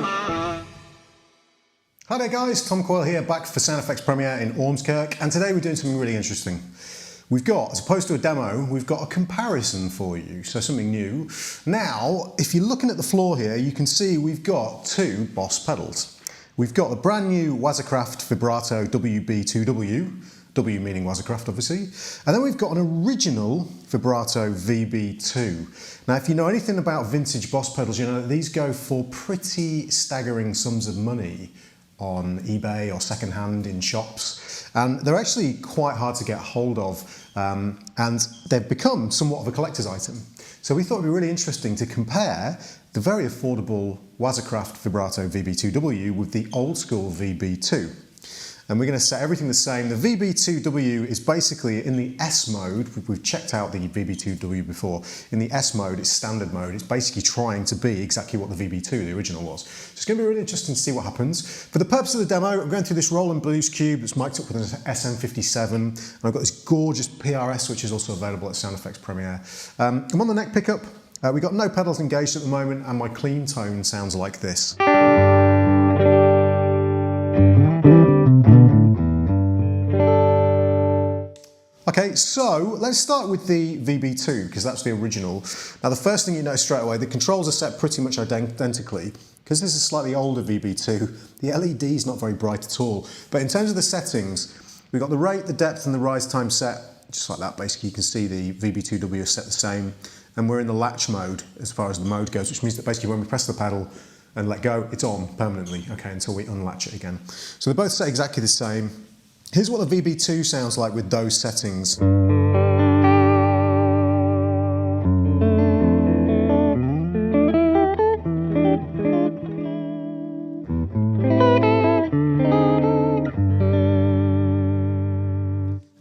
Hi there guys, Tom Coyle here, back for Sound Effects Premiere in Ormskirk, and today we're doing something really interesting. We've got, as opposed to a demo, we've got a comparison for you, so something new. Now, if you're looking at the floor here, you can see we've got two Boss pedals. We've got the brand new Waza Craft Vibrato VB-2w, W meaning Waza Craft obviously, and then we've got an original Vibrato VB-2. Now if you know anything about vintage Boss pedals, you know that these go for pretty staggering sums of money on eBay or secondhand in shops, and they're actually quite hard to get hold of, and they've become somewhat of a collector's item. So we thought it'd be really interesting to compare the very affordable Waza Craft Vibrato VB-2w with the old school VB-2. And we're going to set everything the same. The VB-2w is basically in the S mode. We've checked out the VB-2w before. In the S mode, it's standard mode. It's basically trying to be exactly what the VB-2, the original, was. So it's going to be really interesting to see what happens. For the purpose of the demo, I'm going through this Roland Blues Cube that's mic'd up with an SM57. And I've got this gorgeous PRS, which is also available at Sound Effects Premiere. I'm on the neck pickup. We've got no pedals engaged at the moment, and my clean tone sounds like this. Okay, so let's start with the VB2, because that's the original. Now the first thing you notice straight away, the controls are set pretty much identically. Because this is a slightly older VB2, the LED is not very bright at all. But in terms of the settings, we've got the rate, the depth and the rise time set, just like that basically. You can see the VB2w is set the same. And we're in the latch mode as far as the mode goes, which means that basically when we press the pedal and let go, it's on permanently, okay, until we unlatch it again. So they're both set exactly the same. Here's what the VB2 sounds like with those settings.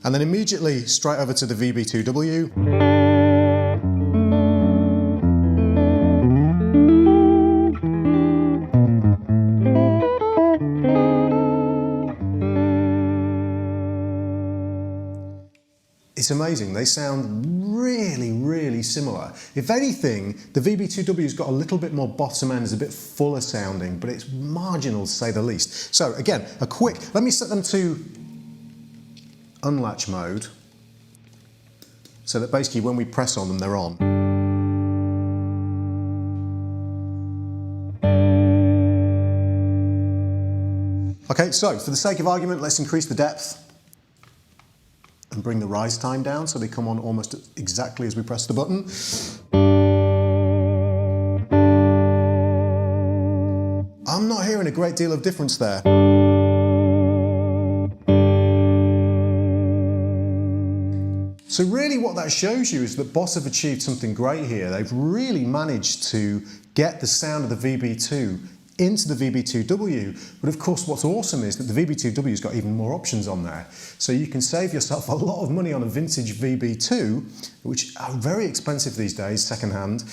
And then immediately straight over to the VB2w. It's amazing, they sound really, really similar. If anything, the VB2w's got a little bit more bottom end, is a bit fuller sounding, but it's marginal to say the least. So again, let me set them to unlatch mode, so that basically when we press on them, they're on. Okay, so for the sake of argument, let's increase the depth and bring the rise time down so they come on almost exactly as we press the button. I'm not hearing a great deal of difference there. So really what that shows you is that Boss have achieved something great here. They've really managed to get the sound of the VB2 into the VB2w, but of course what's awesome is that the VB2w's got even more options on there. So you can save yourself a lot of money on a vintage VB2, which are very expensive these days, second-hand.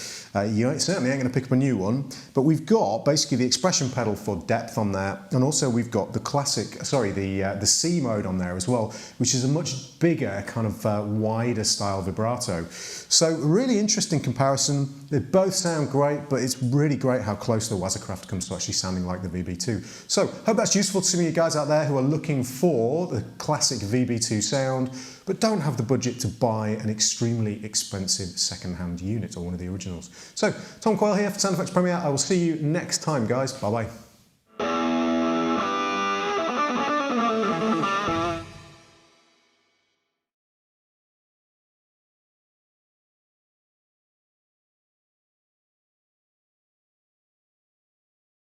You certainly ain't going to pick up a new one, but we've got basically the expression pedal for depth on there, and also we've got the the C mode on there as well, which is a much bigger, kind of wider style vibrato. So a really interesting comparison. They both sound great, but it's really great how close the Waza Craft comes to actually sounding like the VB2. So hope that's useful to some of you guys out there who are looking for the classic VB2 sound, but don't have the budget to buy an extremely expensive second-hand unit or one of the originals. So Tom Coyle here for Sound Effects Premiere. I will see you next time, guys. Bye-bye.